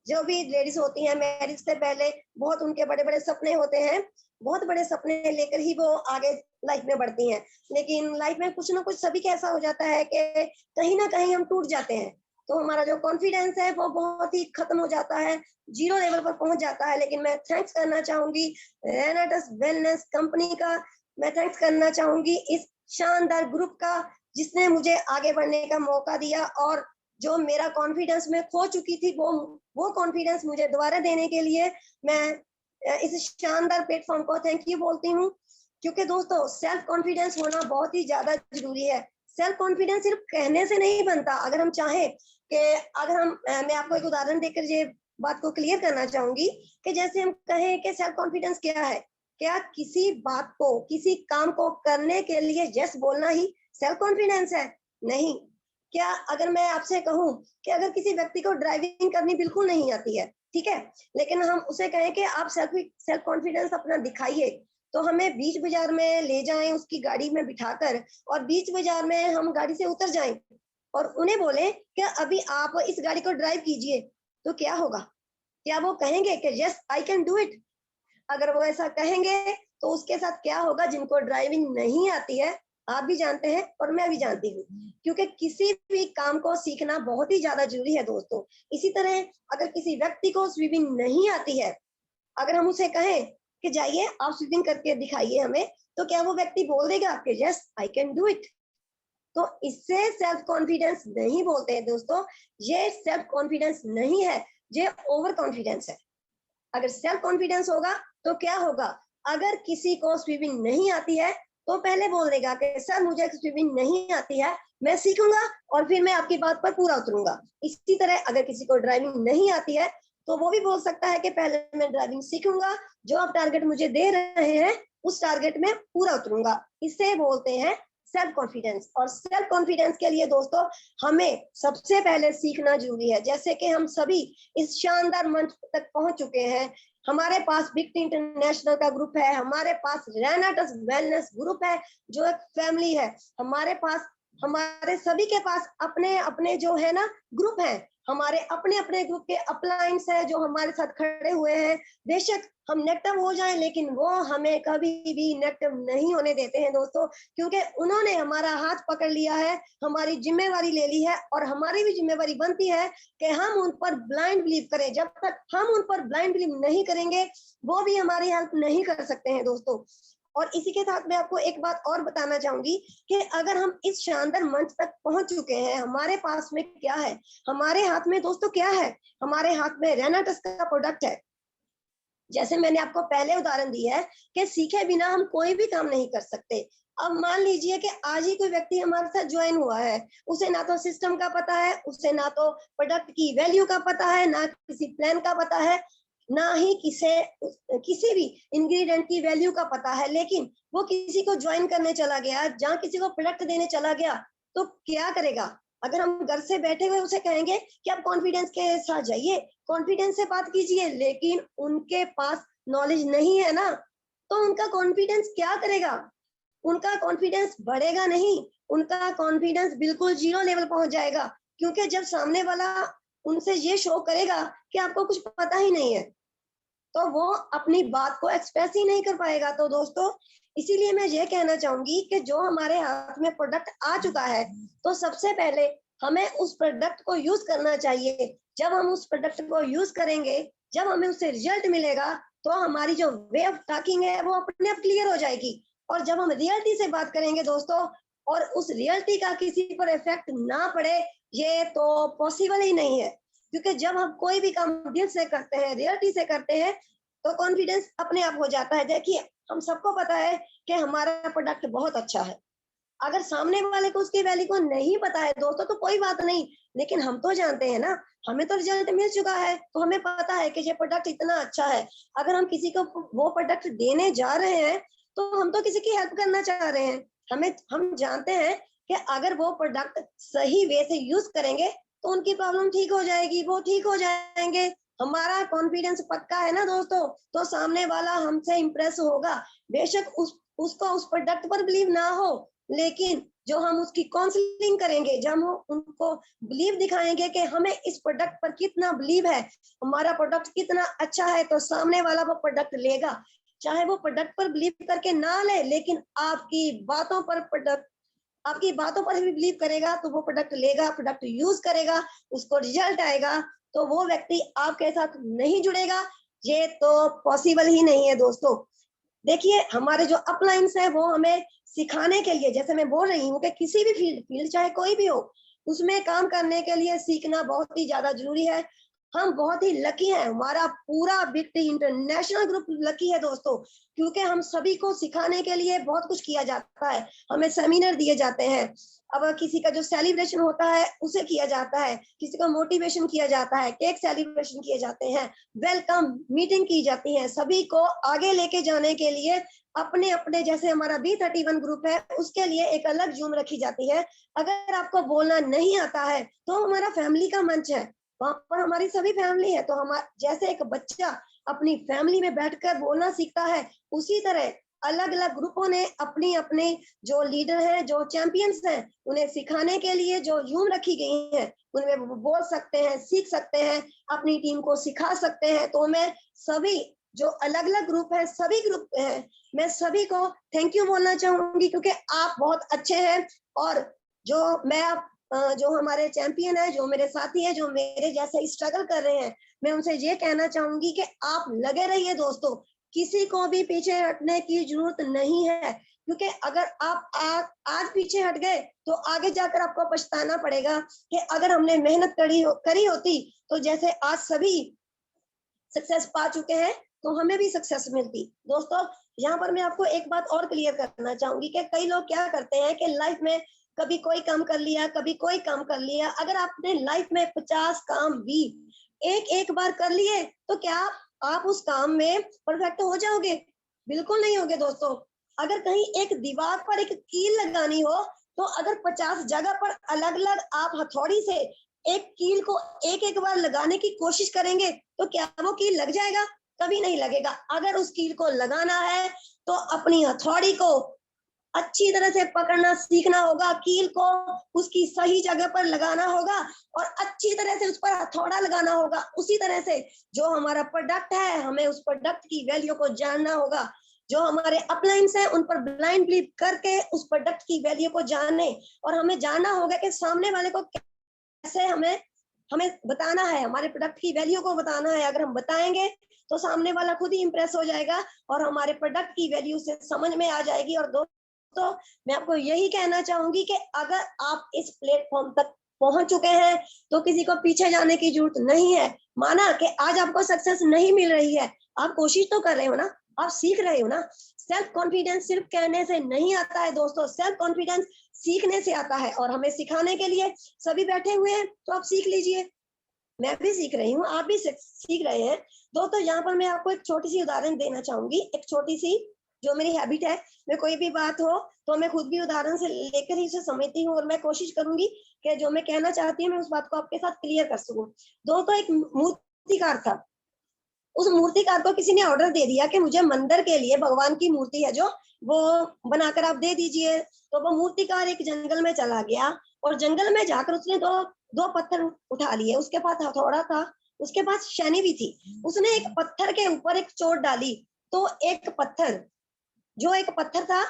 जो भी लेडीज होती हैं मैरिज से पहले बहुत उनके बड़े बड़े सपने होते हैं, बहुत बड़े सपने लेकर ही वो आगे लाइफ में बढ़ती हैं, लेकिन लाइफ में कुछ ना कुछ सभी का ऐसा हो जाता है कि कहीं ना कहीं हम टूट जाते हैं, तो हमारा जो कॉन्फिडेंस है वो बहुत ही खत्म हो जाता है, जीरो लेवल पर पहुंच जाता है। लेकिन मैं थैंक्स करना चाहूंगी रेनाटस वेलनेस कंपनी का, मैं थैंक्स करना चाहूंगी इस शानदार ग्रुप का जिसने मुझे आगे बढ़ने का मौका दिया, और जो मेरा कॉन्फिडेंस मैं खो चुकी थी वो कॉन्फिडेंस मुझे दोबारा देने के लिए मैं इस शानदार प्लेटफॉर्म को थैंक यू बोलती हूँ। क्योंकि दोस्तों सेल्फ कॉन्फिडेंस होना बहुत ही ज्यादा जरूरी है। सेल्फ कॉन्फिडेंस सिर्फ कहने से नहीं बनता। अगर हम चाहें कि अगर हम मैं आपको एक उदाहरण देकर ये बात को क्लियर करना चाहूंगी कि जैसे हम कहें कि सेल्फ कॉन्फिडेंस क्या है, क्या किसी बात को किसी काम को करने के लिए यस बोलना ही सेल्फ कॉन्फिडेंस है? नहीं। क्या अगर मैं आपसे कहूं कि अगर किसी व्यक्ति को ड्राइविंग करनी बिल्कुल नहीं आती है, ठीक है, लेकिन हम उसे कहें कि आप सेल्फ कॉन्फिडेंस अपना दिखाइए, तो हमें बीच बाजार में ले जाएं उसकी गाड़ी में बिठाकर और बीच बाजार में हम गाड़ी से उतर जाएं और उन्हें बोले कि अभी आप इस गाड़ी को ड्राइव कीजिए, तो क्या होगा? क्या वो कहेंगे कि yes I can do it? अगर वो ऐसा कहेंगे तो उसके साथ क्या होगा? जिनको ड्राइविंग नहीं आती है, आप भी जानते हैं और मैं भी जानती हूँ, क्योंकि किसी भी काम को सीखना बहुत ही ज्यादा जरूरी है दोस्तों। इसी तरह अगर किसी व्यक्ति को स्विमिंग नहीं आती है, अगर हम उसे कहें कि जाइए आप स्विमिंग करके दिखाइए हमें, तो क्या वो व्यक्ति बोल देगा कि yes I can do it? तो इससे सेल्फ कॉन्फिडेंस नहीं बोलते हैं दोस्तों, ये सेल्फ कॉन्फिडेंस नहीं है, ये ओवर कॉन्फिडेंस है। अगर सेल्फ कॉन्फिडेंस होगा तो क्या होगा? अगर किसी को स्विमिंग नहीं आती है तो पहले बोल देगा कि सर मुझे स्विमिंग नहीं आती है, मैं सीखूंगा और फिर मैं आपकी बात पर पूरा उतरूंगा। इसी तरह अगर किसी को ड्राइविंग नहीं आती है तो वो भी बोल सकता है कि पहले मैं ड्राइविंग सीखूंगा, जो आप टारगेट मुझे दे रहे हैं उस टारगेट में पूरा उतरूंगा। इसे बोलते हैं सेल्फ कॉन्फिडेंस। और सेल्फ कॉन्फिडेंस के लिए दोस्तों हमें सबसे पहले सीखना जरूरी है। जैसे कि हम सभी इस शानदार मंच तक पहुंच चुके हैं, हमारे पास बिग इंटरनेशनल का ग्रुप है, हमारे पास रेनाटस वेलनेस ग्रुप है जो एक फैमिली है, हमारे पास हमारे सभी के पास अपने अपने जो है ना ग्रुप है, हमारे अपने अपने ग्रुप के अपलाइंस है जो हमारे साथ खड़े हुए हैं। बेशक हम नेगेटिव हो जाएं लेकिन वो हमें कभी भी नेगेटिव नहीं होने देते हैं दोस्तों, क्योंकि उन्होंने हमारा हाथ पकड़ लिया है, हमारी जिम्मेवारी ले ली है और हमारी भी जिम्मेवारी बनती है कि हम उन पर ब्लाइंड बिलीव करें। जब तक हम उन पर ब्लाइंड बिलीव नहीं करेंगे वो भी हमारी हेल्प नहीं कर सकते हैं दोस्तों। और इसी के साथ मैं आपको एक बात और बताना चाहूंगी कि अगर हम इस शानदार मंच तक पहुंच चुके हैं, हमारे पास में क्या है? हमारे हाथ में दोस्तों क्या है? हमारे हाथ में रेनाटस का प्रोडक्ट है। जैसे मैंने आपको पहले उदाहरण दिया है कि सीखे बिना हम कोई भी काम नहीं कर सकते। अब मान लीजिए कि आज ही कोई व्यक्ति हमारे साथ ज्वाइन हुआ है, उसे ना तो सिस्टम का पता है, उसे ना तो प्रोडक्ट की वैल्यू का पता है, ना किसी प्लान का पता है, ना ही किसी भी इंग्रेडिएंट की वैल्यू का पता है, लेकिन वो किसी को ज्वाइन करने चला गया, जहाँ किसी को प्रोडक्ट देने चला गया, तो क्या करेगा? अगर हम घर से बैठे हुए उसे कहेंगे कि आप कॉन्फिडेंस के साथ जाइए, कॉन्फिडेंस से बात कीजिए, लेकिन उनके पास नॉलेज नहीं है ना, तो उनका कॉन्फिडेंस क्या करेगा? उनका कॉन्फिडेंस बढ़ेगा नहीं, उनका कॉन्फिडेंस बिल्कुल जीरो लेवल पहुंच जाएगा। क्योंकि जब सामने वाला उनसे ये शो करेगा कि आपको कुछ पता ही नहीं है, तो वो अपनी बात को एक्सप्रेस ही नहीं कर पाएगा। तो दोस्तों इसीलिए मैं ये कहना चाहूंगी कि जो हमारे हाथ में प्रोडक्ट आ चुका है, तो सबसे पहले हमें उस प्रोडक्ट को यूज करना चाहिए। जब हम उस प्रोडक्ट को यूज करेंगे, जब हमें उससे रिजल्ट मिलेगा, तो हमारी जो वे ऑफ टॉकिंग है वो अपने आप क्लियर हो जाएगी। और जब हम रियलिटी से बात करेंगे दोस्तों, और उस रियलिटी का किसी पर इफेक्ट ना पड़े, ये तो पॉसिबल ही नहीं है। क्योंकि जब हम कोई भी काम दिल से करते हैं, रियलिटी से करते हैं, तो कॉन्फिडेंस अपने आप हो जाता है। देखिए हम सबको पता है कि हमारा प्रोडक्ट बहुत अच्छा है, अगर सामने वाले को उसकी वैल्यू को नहीं पता है दोस्तों तो कोई बात नहीं, लेकिन हम तो जानते हैं ना, हमें तो रिजल्ट मिल चुका है, तो हमें पता है कि ये प्रोडक्ट इतना अच्छा है। अगर हम किसी को वो प्रोडक्ट देने जा रहे हैं तो हम तो किसी की हेल्प करना चाह रहे हैं। हम जानते हैं कि अगर वो प्रोडक्ट सही वे से यूज करेंगे तो उनकी प्रॉब्लम ठीक हो जाएगी, वो ठीक हो जाएंगे। हमारा कॉन्फिडेंस पक्का है ना दोस्तों, तो सामने वाला हमसे इंप्रेस होगा। बेशक उसको उस प्रोडक्ट पर बिलीव ना हो, लेकिन जो हम उसकी काउंसलिंग करेंगे, जब हम उनको बिलीव दिखाएंगे कि हमें इस प्रोडक्ट पर कितना बिलीव है, हमारा प्रोडक्ट कितना अच्छा है, तो सामने वाला वो प्रोडक्ट लेगा। चाहे वो प्रोडक्ट पर बिलीव करके ना ले, लेकिन आपकी बातों पर भी बिलीव करेगा, तो वो प्रोडक्ट लेगा, प्रोडक्ट यूज करेगा, उसको रिजल्ट आएगा, तो वो व्यक्ति आपके साथ नहीं जुड़ेगा। ये तो पॉसिबल ही नहीं है दोस्तों। देखिए, हमारे जो अपलाइंस है वो हमें सिखाने के लिए, जैसे मैं बोल रही हूँ कि किसी भी फील्ड चाहे कोई भी हो, उसमें काम करने के लिए सीखना बहुत ही ज्यादा जरूरी है। हम बहुत ही लकी हैं, हमारा पूरा big T international group lucky है दोस्तों, क्योंकि हम सभी को सिखाने के लिए बहुत कुछ किया जाता है। हमें सेमिनार दिए जाते हैं, अब किसी का जो सेलिब्रेशन होता है उसे किया जाता है, किसी का मोटिवेशन किया जाता है, केक सेलिब्रेशन किए जाते हैं, वेलकम मीटिंग की जाती है। सभी को आगे लेके जाने के लिए अपने अपने, जैसे हमारा B31 ग्रुप है, उसके लिए एक अलग जूम रखी जाती है। अगर आपको बोलना नहीं आता है तो हमारा फैमिली का मंच है, वहां पर हमारी सभी फैमिली है। तो हम जैसे एक बच्चा अपनी फैमिली में बैठकर बोलना सीखता है, उसी तरह अलग अलग ग्रुपों ने अपनी अपने जो लीडर हैं, जो चैंपियंस हैं, उन्हें सिखाने के लिए जो जूम रखी गई है, उनमें वो बोल सकते हैं, सीख सकते हैं, अपनी टीम को सिखा सकते हैं। तो मैं सभी जो अलग अलग ग्रुप है, सभी ग्रुप हैं, मैं सभी को थैंक यू बोलना चाहूंगी, क्योंकि आप बहुत अच्छे हैं। और जो हमारे चैंपियन है, जो मेरे साथी है, जो मेरे जैसे स्ट्रगल कर रहे हैं, मैं उनसे ये कहना चाहूंगी कि आप लगे रहिए दोस्तों, किसी को भी पीछे हटने की जरूरत नहीं है, क्योंकि अगर आप आज पीछे हट गए तो आगे जाकर आपको पछताना पड़ेगा कि अगर हमने मेहनत करी होती, तो जैसे आज सभी सक्सेस पा चुके हैं, तो हमें भी सक्सेस मिलती। दोस्तों, यहाँ पर मैं आपको एक बात और क्लियर करना चाहूंगी कि कई लोग क्या करते हैं कि लाइफ में कभी कोई काम कर लिया, कभी कोई काम कर लिया। अगर आपने लाइफ में 50 काम भी एक बार कर लिए, तो क्या आप उस काम में परफेक्ट हो जाओगे? बिल्कुल नहीं होगे दोस्तों। अगर कहीं एक दीवार पर एक कील लगानी हो, तो अगर 50 जगह पर अलग अलग आप हथौड़ी से एक कील को एक बार लगाने की कोशिश करेंगे, तो क्या वो कील लग जाएगा? कभी नहीं लगेगा। अगर उस कील को लगाना है तो अपनी हथौड़ी को अच्छी तरह से पकड़ना सीखना होगा, कील को उसकी सही जगह पर लगाना होगा और अच्छी तरह से उस पर हथौड़ा लगाना होगा। उसी तरह से जो हमारा प्रोडक्ट है, हमें उस प्रोडक्ट की वैल्यू को जानना होगा। जो हमारे अपलाइंस हैं, उन पर ब्लाइंड बिलीव करके उस प्रोडक्ट की वैल्यू को जानने, और हमें जानना होगा कि सामने वाले को कैसे हमें बताना है, हमारे प्रोडक्ट की वैल्यू को बताना है। अगर हम बताएंगे तो सामने वाला खुद ही इंप्रेस हो जाएगा और हमारे प्रोडक्ट की वैल्यू से समझ में आ जाएगी। और दोस्तों, मैं आपको यही कहना चाहूंगी कि अगर आप इस प्लेटफॉर्म तक पहुंच चुके हैं तो किसी को पीछे जाने की जरूरत नहीं है। माना कि आज आपको सक्सेस नहीं मिल रही है, आप कोशिश तो कर रहे हो ना, आप सीख रहे हो ना। सेल्फ कॉन्फिडेंस सिर्फ कहने से नहीं आता है दोस्तों, सेल्फ कॉन्फिडेंस सीखने से आता है। और हमें सिखाने के लिए सभी बैठे हुए हैं, तो आप सीख लीजिए। मैं भी सीख रही हूँ, आप भी सीख रहे हैं दोस्तों। यहाँ पर मैं आपको एक छोटी सी उदाहरण देना चाहूंगी, एक छोटी सी जो मेरी हैबिट है। मैं कोई भी बात हो तो मैं खुद भी उदाहरण से लेकर ही उसे समझती हूँ, और मैं कोशिश करूंगी कि जो मैं कहना चाहती हूँ मैं उस बात को आपके साथ क्लियर कर सकूं। दोस्तों, एक मूर्तिकार था, उस मूर्तिकार को किसी ने ऑर्डर दे दिया कि मुझे मंदिर के लिए भगवान की मूर्ति है जो वो बनाकर आप दे दीजिए। तो वो मूर्तिकार एक जंगल में चला गया और जंगल में जाकर उसने दो पत्थर उठा लिए। उसके पास हथौड़ा था, उसके पास शैनी भी थी। उसने एक पत्थर के ऊपर एक चोट डाली, तो एक पत्थर था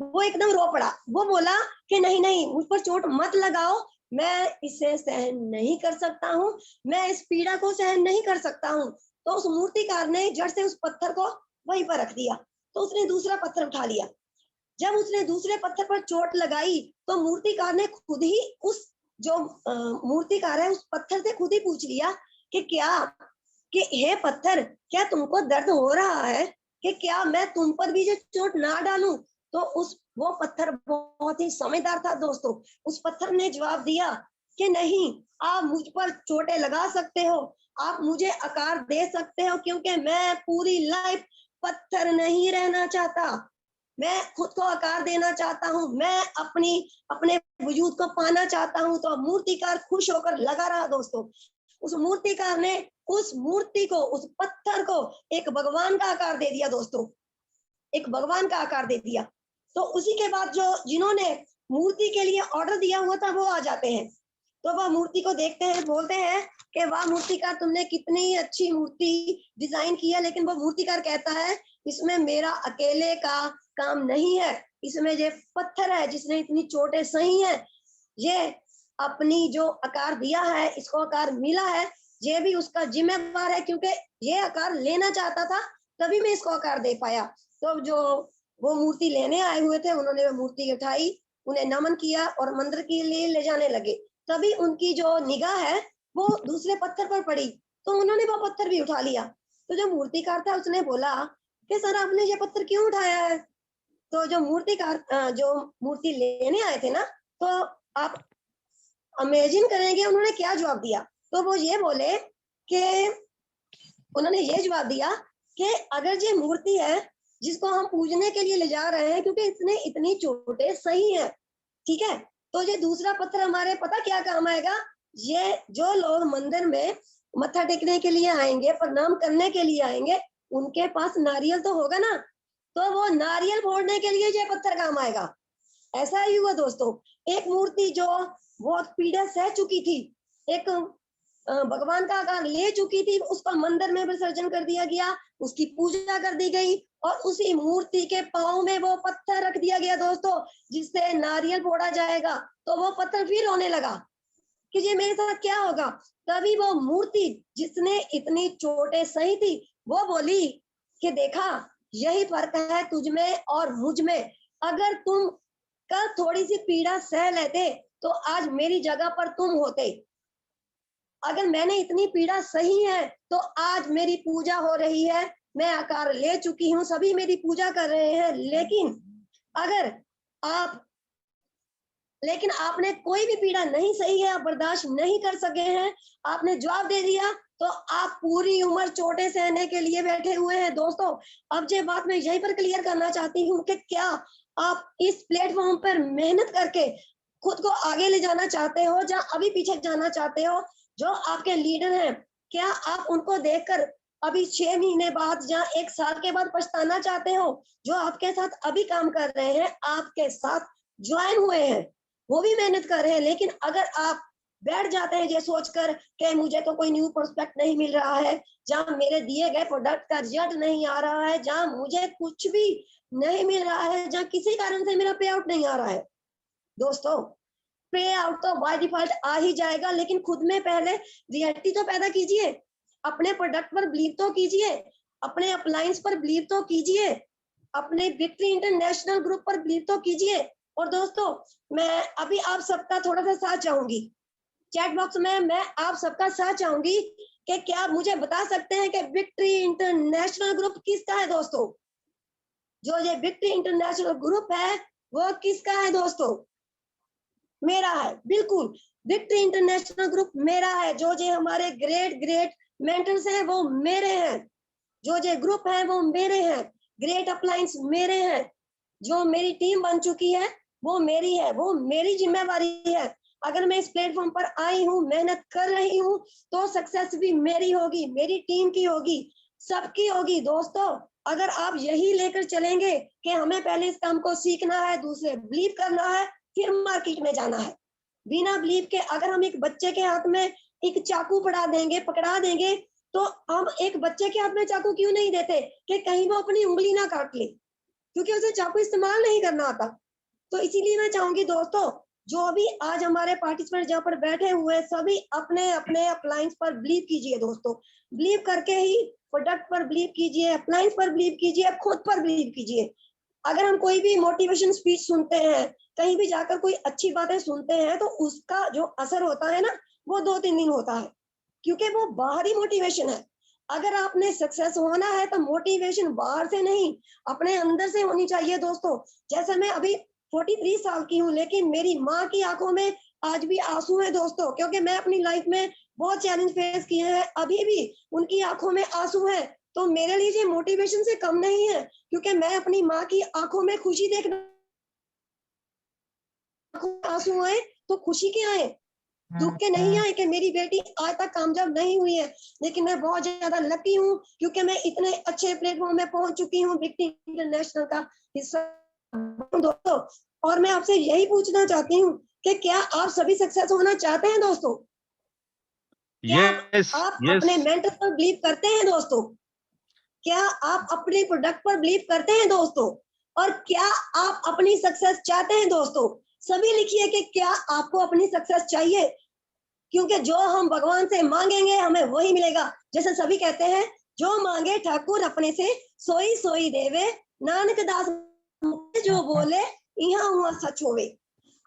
वो एकदम रो पड़ा। वो बोला कि नहीं नहीं, मुझ पर चोट मत लगाओ, मैं इसे सहन नहीं कर सकता हूँ, मैं इस पीड़ा को सहन नहीं कर सकता हूँ। तो उस मूर्तिकार ने जड़ से उस पत्थर को वहीं पर रख दिया। तो उसने दूसरा पत्थर उठा लिया। जब उसने दूसरे पत्थर पर चोट लगाई तो मूर्तिकार ने खुद ही उस जो मूर्तिकार है उस पत्थर से खुद ही पूछ लिया कि हे पत्थर, क्या तुमको दर्द हो रहा है? कि क्या मैं तुम पर भी जो चोट ना डालूं? तो वो पत्थर बहुत ही समझदार था दोस्तों। उस पत्थर ने जवाब दिया कि नहीं, आप मुझ पर चोटें लगा सकते हो, आप मुझे आकार दे सकते हो, क्योंकि मैं पूरी लाइफ पत्थर नहीं रहना चाहता, मैं खुद को आकार देना चाहता हूँ, मैं अपने वजूद को पाना चाहता हूँ। तो मूर्तिकार खुश होकर लगा रहा दोस्तों। उस मूर्तिकार ने उस मूर्ति को, उस पत्थर को एक भगवान का आकार दे दिया दोस्तों, एक भगवान का आकार दे दिया। तो उसी के बाद जो जिन्होंने मूर्ति के लिए ऑर्डर दिया हुआ था वो आ जाते हैं। तो वह मूर्ति को देखते हैं, बोलते हैं कि वाह मूर्तिकार, तुमने कितनी अच्छी मूर्ति डिजाइन की है। लेकिन वो मूर्तिकार कहता है इसमें मेरा अकेले का काम नहीं है, इसमें ये पत्थर है जिसने इतनी चोटें सही है, ये अपनी जो आकार दिया है, इसको आकार मिला है, ये भी उसका जिम्मेवार है, क्योंकि ये आकार लेना चाहता था तभी मैं इसको आकार दे पाया। तो जो वो मूर्ति लेने आए हुए थे उन्होंने वो मूर्ति उठाई, उन्हें नमन किया और मंदिर के लिए ले जाने लगे। तभी उनकी जो निगाह है वो दूसरे पत्थर पर पड़ी, तो उन्होंने वो पत्थर भी उठा लिया। तो जो मूर्तिकार था उसने बोला कि सर आपने ये पत्थर क्यों उठाया है? तो जो मूर्तिकार जो मूर्ति लेने आए थे ना, तो आप इमेजिन करेंगे उन्होंने क्या जवाब दिया। तो वो ये बोले कि उन्होंने ये जवाब दिया कि अगर ये मूर्ति है जिसको हम पूजने के लिए ले जा रहे हैं, क्योंकि इसने इतनी चोटें सही है, ठीक है, तो ये दूसरा पत्थर हमारे पता क्या काम आएगा? ये जो लोग मंदिर में मत्था टेकने के लिए आएंगे, प्रणाम करने के लिए आएंगे, उनके पास नारियल तो होगा ना, तो वो नारियल फोड़ने के लिए ये पत्थर काम आएगा। ऐसा ही हुआ दोस्तों। एक मूर्ति जो बहुत पीड़ा सह चुकी थी, एक भगवान का आकार ले चुकी थी, उसका मंदिर में विसर्जन कर दिया गया, उसकी पूजा कर दी गई और उसी मूर्ति के पांव में वो पत्थर रख दिया गया दोस्तों, जिससे नारियल फोड़ा जाएगा। तो वो पत्थर फिर रोने लगा कि ये मेरे साथ क्या होगा। तभी वो मूर्ति जिसने इतनी चोटें सही थी वो बोली कि देखा यही फर्क है तुझ में और मुझ में, अगर तुम कल थोड़ी सी पीड़ा सह लेते तो आज मेरी जगह पर तुम होते। अगर मैंने इतनी पीड़ा सही है तो आज मेरी पूजा हो रही है, मैं आकार ले चुकी हूँ, सभी मेरी पूजा कर रहे हैं। लेकिन आपने कोई भी पीड़ा नहीं सही है, आप बर्दाश्त नहीं कर सके हैं, आपने जवाब दे दिया, तो आप पूरी उम्र चोटें सहने के लिए बैठे हुए हैं। दोस्तों अब ये बात मैं यहीं पर क्लियर करना चाहती हूँ कि क्या आप इस प्लेटफॉर्म पर मेहनत करके खुद को आगे ले जाना चाहते हो, जहाँ अभी पीछे जाना चाहते हो? जो आपके लीडर हैं, क्या आप उनको देखकर अभी 6 महीने बाद या 1 साल के बाद पछताना चाहते हो? जो आपके साथ अभी काम कर रहे हैं, आपके साथ ज्वाइन हुए हैं, वो भी मेहनत कर रहे हैं, लेकिन अगर आप बैठ जाते हैं ये सोचकर कि मुझे तो कोई न्यू प्रोस्पेक्ट नहीं मिल रहा है, जहाँ मेरे दिए गए प्रोडक्ट का रिजल्ट नहीं आ रहा है, जहाँ मुझे कुछ भी नहीं मिल रहा है, जहाँ किसी कारण से मेरा पे आउट नहीं आ रहा है, दोस्तों पे आउट तो बाय डिफॉल्ट आ ही जाएगा, लेकिन खुद में पहले रियलिटी तो पैदा कीजिए, अपने प्रोडक्ट पर बिलीव तो कीजिए, अपने अप्लायंस पर बिलीव तो कीजिए, अपने विक्ट्री इंटरनेशनल ग्रुप पर बिलीव तो कीजिए। और दोस्तों मैं अभी आप सबका थोड़ा सा साथ चाहूंगी, चैट बॉक्स में मैं आप सबका साथ चाहूंगी कि क्या आप मुझे बता सकते हैं कि विक्ट्री इंटरनेशनल ग्रुप किसका है दोस्तों? जो ये विक्ट्री इंटरनेशनल ग्रुप है वो किसका है दोस्तों? मेरा है, बिल्कुल विक्ट्री इंटरनेशनल ग्रुप मेरा है। जो जे हमारे ग्रेट मेंटर्स हैं वो मेरे हैं, जो जे ग्रुप है वो मेरे हैं, ग्रेट अप्लायंस मेरे हैं, जो मेरी टीम बन चुकी है वो मेरी है, वो मेरी जिम्मेवारी है। अगर मैं इस प्लेटफॉर्म पर आई हूँ, मेहनत कर रही हूँ, तो सक्सेस भी मेरी होगी, मेरी टीम की होगी, सबकी होगी। दोस्तों अगर आप यही लेकर चलेंगे कि हमें पहले इस काम को सीखना है, दूसरे बिलीव करना है, फिर मार्केट में जाना है, बिना बिलीव के अगर हम एक बच्चे के हाथ में एक चाकू पकड़ा देंगे, तो हम एक बच्चे के हाथ में चाकू क्यों नहीं देते कि कहीं वो अपनी उंगली ना काट ले, क्योंकि उसे चाकू इस्तेमाल नहीं करना आता। तो इसीलिए मैं चाहूंगी दोस्तों, जो भी आज हमारे पार्टिसिपेंट जहाँ पर बैठे हुए हैं, सभी अपने अपने अप्लायंस पर बिलीव कीजिए दोस्तों, बिलीव करके ही प्रोडक्ट पर बिलीव कीजिए, अप्लायंस पर बिलीव कीजिए, खुद पर बिलीव कीजिए। अगर हम कोई भी मोटिवेशन स्पीच सुनते हैं, कहीं भी जाकर कोई अच्छी बातें सुनते हैं, तो उसका जो असर होता है ना वो 2-3 दिन होता है, क्योंकि वो बाहरी मोटिवेशन है। अगर आपने सक्सेस होना है तो मोटिवेशन बाहर से नहीं, अपने अंदर से होनी चाहिए दोस्तों। जैसे मैं अभी 43 साल की हूँ, लेकिन मेरी माँ की आंखों में आज भी आंसू है दोस्तों, क्योंकि मैं अपनी लाइफ में बहुत चैलेंज फेस किए हैं, अभी भी उनकी आंखों में आंसू है। तो मेरे लिए ये मोटिवेशन से कम नहीं है, क्योंकि मैं अपनी माँ की आंखों में खुशी देखना, आंसू आए तो खुशी के आए, दुख के नहीं आए कि मेरी बेटी आज तक कामयाब नहीं हुई है। लेकिन मैं बहुत ज्यादा लकी हूँ, क्योंकि मैं इतने अच्छे प्लेटफॉर्म में पहुंच चुकी हूँ, विक्ट्री इंटरनेशनल का हिस्सा दोस्तों, और मैं आपसे यही पूछना चाहती हूँ कि क्या आप सभी सक्सेस होना चाहते हैं दोस्तों? क्या यस आप यस अपने मेंटर पर बिलीव करते हैं दोस्तों? क्या आप अपने प्रोडक्ट पर बिलीव करते हैं दोस्तों? और क्या आप अपनी सक्सेस चाहते हैं दोस्तों? सभी लिखिए कि क्या आपको अपनी सक्सेस चाहिए, क्योंकि जो हम भगवान से मांगेंगे हमें वही मिलेगा। जैसे सभी कहते हैं, जो मांगे ठाकुर अपने से सोई सोई देवे, नानक दास जो बोले यहाँ हुआ सच होवे।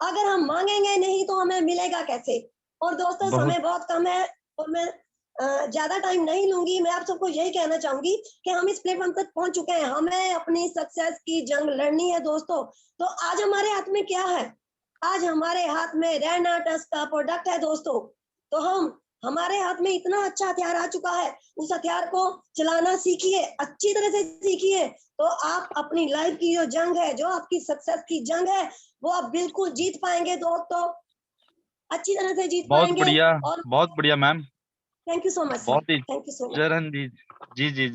अगर हम मांगेंगे नहीं तो हमें मिलेगा कैसे? और दोस्तों बहुत समय बहुत कम है और मैं ज्यादा टाइम नहीं लूंगी। मैं आप सबको यही कहना चाहूंगी कि हम इस प्लेटफॉर्म तक पहुंच चुके हैं, हमें अपनी सक्सेस की जंग लड़नी है दोस्तों। तो आज हमारे हाथ में क्या है? आज हमारे हाथ में रेनाटस का प्रोडक्ट है दोस्तों। तो हमारे हाथ में इतना अच्छा हथियार आ चुका है, उस हथियार को चलाना सीखिए, अच्छी तरह से सीखिए। तो आप अपनी लाइफ की जो जंग है, जो आपकी सक्सेस की जंग है, वो आप बिल्कुल जीत पाएंगे दोस्तों, अच्छी तरह से जीत पाएंगे। और बहुत बढ़िया ma'am, thank you so much sir, बहुत ही थैंक यू सो मच। चरण जी जी जी जी